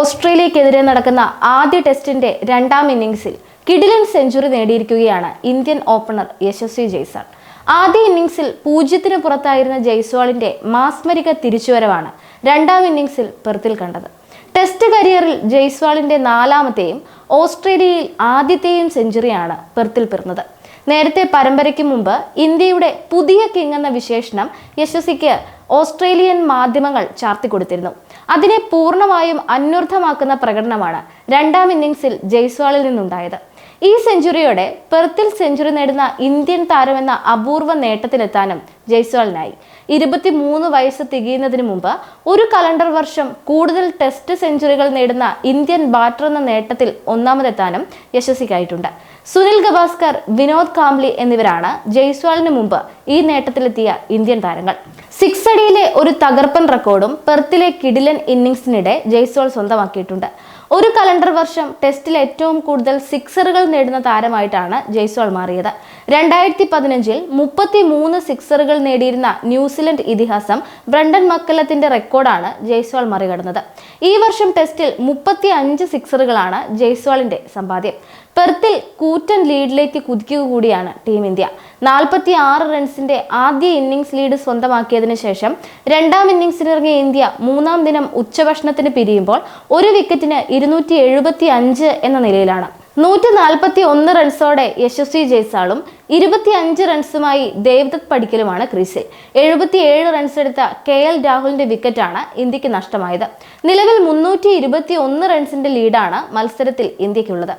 ഓസ്ട്രേലിയക്കെതിരെ നടക്കുന്ന ആദ്യ ടെസ്റ്റിന്റെ രണ്ടാം ഇന്നിംഗ്സിൽ കിടിലൻ സെഞ്ചുറി നേടിയിരിക്കുകയാണ് ഇന്ത്യൻ ഓപ്പണർ യശസ്വി ജയ്സ്വാൾ. ആദ്യ ഇന്നിംഗ്സിൽ 0-ന് പുറത്തായിരുന്ന ജയ്സ്വാളിന്റെ മാസ്മരിക തിരിച്ചുവരവാണ് രണ്ടാം ഇന്നിംഗ്സിൽ പെർത്തിൽ കണ്ടത്. ടെസ്റ്റ് കരിയറിൽ ജയ്സ്വാളിന്റെ 4ാമത്തെയും ഓസ്ട്രേലിയയിൽ ആദ്യത്തെയും സെഞ്ചുറിയാണ് പെർത്തിൽ പിറന്നത്. നേരത്തെ പരമ്പരയ്ക്ക് മുമ്പ് ഇന്ത്യയുടെ പുതിയ കിങ് എന്ന വിശേഷണം യശസ്വിക്ക് ഓസ്ട്രേലിയൻ മാധ്യമങ്ങൾ ചാർത്തിക്കൊടുത്തിരുന്നു. അതിനെ പൂർണ്ണമായും അന്വർത്ഥമാക്കുന്ന പ്രകടനമാണ് രണ്ടാം ഇന്നിംഗ്സിൽ ജയ്സ്വാളിൽ നിന്നുണ്ടായത്. ഈ സെഞ്ചുറിയോടെ പെർത്തിൽ സെഞ്ചുറി നേടുന്ന ഇന്ത്യൻ താരമെന്ന അപൂർവ നേട്ടത്തിലെത്താനും ജയ്സ്വാളിനായി. 23 വയസ്സ് തികയുന്നതിന് മുമ്പ് ഒരു കലണ്ടർ വർഷം കൂടുതൽ ടെസ്റ്റ് സെഞ്ചുറികൾ നേടുന്ന ഇന്ത്യൻ ബാറ്റർ എന്ന നേട്ടത്തിൽ ഒന്നാമതെത്താനും യശസ്വിക്കായിട്ടുണ്ട്. സുനിൽ ഗവാസ്കർ, വിനോദ് കാംബ്ലി എന്നിവരാണ് ജയ്സ്വാളിന് മുമ്പ് ഈ നേട്ടത്തിലെത്തിയ ഇന്ത്യൻ താരങ്ങൾ. 6 അടിയിലെ ഒരു തകർപ്പൻ റെക്കോർഡും പെർത്തിലെ കിടിലൻ ഇന്നിംഗ്സിനിടെ ജയ്സ്വാൾ സ്വന്തമാക്കിയിട്ടുണ്ട്. ഒരു കലണ്ടർ വർഷം ടെസ്റ്റിൽ ഏറ്റവും കൂടുതൽ സിക്സറുകൾ നേടുന്ന താരമായിട്ടാണ് ജയ്സ്വാൾ മാറിയത്. 2015-ൽ 33 സിക്സറുകൾ നേടിയിരുന്ന ന്യൂസിലൻഡ് ഇതിഹാസം ബ്രണ്ടൻ മക്കല്ലത്തിന്റെ റെക്കോർഡാണ് ജയ്സ്വാൾ മറികടന്നത്. ഈ വർഷം ടെസ്റ്റിൽ 35 സിക്സറുകളാണ് ജയ്സ്വാളിന്റെ സമ്പാദ്യം. പെർത്തിൽ കൂറ്റൻ ലീഡിലേക്ക് കുതിക്കുക കൂടിയാണ് ടീം ഇന്ത്യ. 46 റൺസിന്റെ ആദ്യ ഇന്നിംഗ്സ് ലീഡ് സ്വന്തമാക്കിയതിനു ശേഷം രണ്ടാം ഇന്നിംഗ്സിനിറങ്ങിയ ഇന്ത്യ 3ാം ദിനം ഉച്ചഭക്ഷണത്തിന് പിരിയുമ്പോൾ ഒരു വിക്കറ്റിന് 275 എന്ന നിലയിലാണ്. 141 റൺസോടെ യശസ്വി ജയ്സ്വാളും 25 റൺസുമായി ദേവ്ദത്ത് പടിക്കലുമാണ് ക്രീസിൽ. 77 റൺസ് എടുത്ത KL രാഹുലിന്റെ വിക്കറ്റാണ് ഇന്ത്യക്ക് നഷ്ടമായത്. നിലവിൽ 321 റൺസിന്റെ ലീഡാണ് മത്സരത്തിൽ ഇന്ത്യക്കുള്ളത്.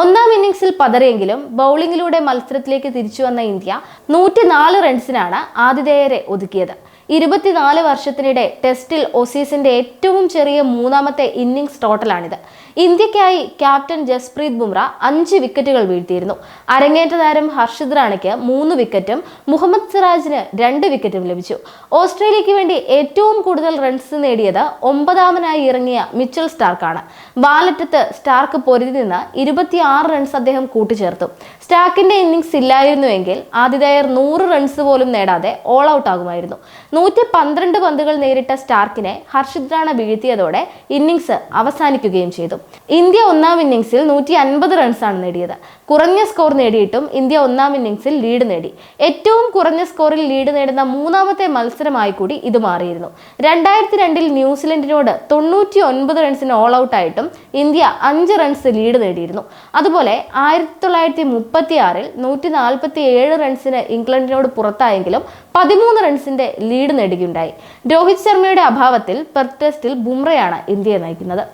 1ാം ഇന്നിംഗ്സിൽ പതറിയെങ്കിലും ബൗളിംഗിലൂടെ മത്സരത്തിലേക്ക് തിരിച്ചു വന്ന ഇന്ത്യ 104 റൺസിനാണ് ആതിഥേയരെ ഒതുക്കിയത്. 24 വർഷത്തിനിടെ ടെസ്റ്റിൽ ഓസീസിന്റെ ഏറ്റവും ചെറിയ 3ാമത്തെ ഇന്നിംഗ്സ് ടോട്ടലാണിത്. ഇന്ത്യക്കായി ക്യാപ്റ്റൻ ജസ്പ്രീത് ബുംറ 5 വിക്കറ്റുകൾ വീഴ്ത്തിയിരുന്നു. അരങ്ങേറ്റ താരം ഹർഷിത് റാണയ്ക്ക് 3 വിക്കറ്റും മുഹമ്മദ് സിറാജിന് 2 വിക്കറ്റും ലഭിച്ചു. ഓസ്ട്രേലിയയ്ക്ക് വേണ്ടി ഏറ്റവും കൂടുതൽ റൺസ് നേടിയത് 9ാമനായി ഇറങ്ങിയ മിച്ചൽ സ്റ്റാർക്കാണ്. വാലറ്റത്ത് സ്റ്റാർക്ക് പൊരുതി നിന്ന് 26 റൺസ് അദ്ദേഹം കൂട്ടിച്ചേർത്തു. സ്റ്റാർക്കിന്റെ ഇന്നിംഗ്സ് ഇല്ലായിരുന്നുവെങ്കിൽ ആതിഥേയർ 100 റൺസ് പോലും നേടാതെ ഓൾ ഔട്ട് ആകുമായിരുന്നു. 112 പന്തുകൾ നേരിട്ട സ്റ്റാർക്കിനെ ഹർഷിത് റാണ വീഴ്ത്തിയതോടെ ഇന്നിംഗ്സ് അവസാനിക്കുകയും ചെയ്തു. ഇന്ത്യ 1ാം ഇന്നിംഗ്സിൽ 150 റൺസാണ് നേടിയത്. കുറഞ്ഞ സ്കോർ നേടിയിട്ടും ഇന്ത്യ 1ാം ഇന്നിംഗ്സിൽ ലീഡ് നേടി. ഏറ്റവും കുറഞ്ഞ സ്കോറിൽ ലീഡ് നേടുന്ന 3ാമത്തെ മത്സരമായി കൂടി ഇത് മാറിയിരുന്നു. 2002-ൽ ന്യൂസിലൻഡിനോട് 99 റൺസിന് ഓൾ ഔട്ടായിട്ടും ഇന്ത്യ 5 റൺസ് ലീഡ് നേടിയിരുന്നു. അതുപോലെ 1936-ൽ 147 റൺസിന് ഇംഗ്ലണ്ടിനോട് പുറത്തായെങ്കിലും 13 റൺസിന്റെ ലീഡ് നേടുകയുണ്ടായി. രോഹിത് ശർമ്മയുടെ അഭാവത്തിൽ പെർത്ത് ടെസ്റ്റിൽ ബുംറയാണ് ഇന്ത്യയെ നയിക്കുന്നത്.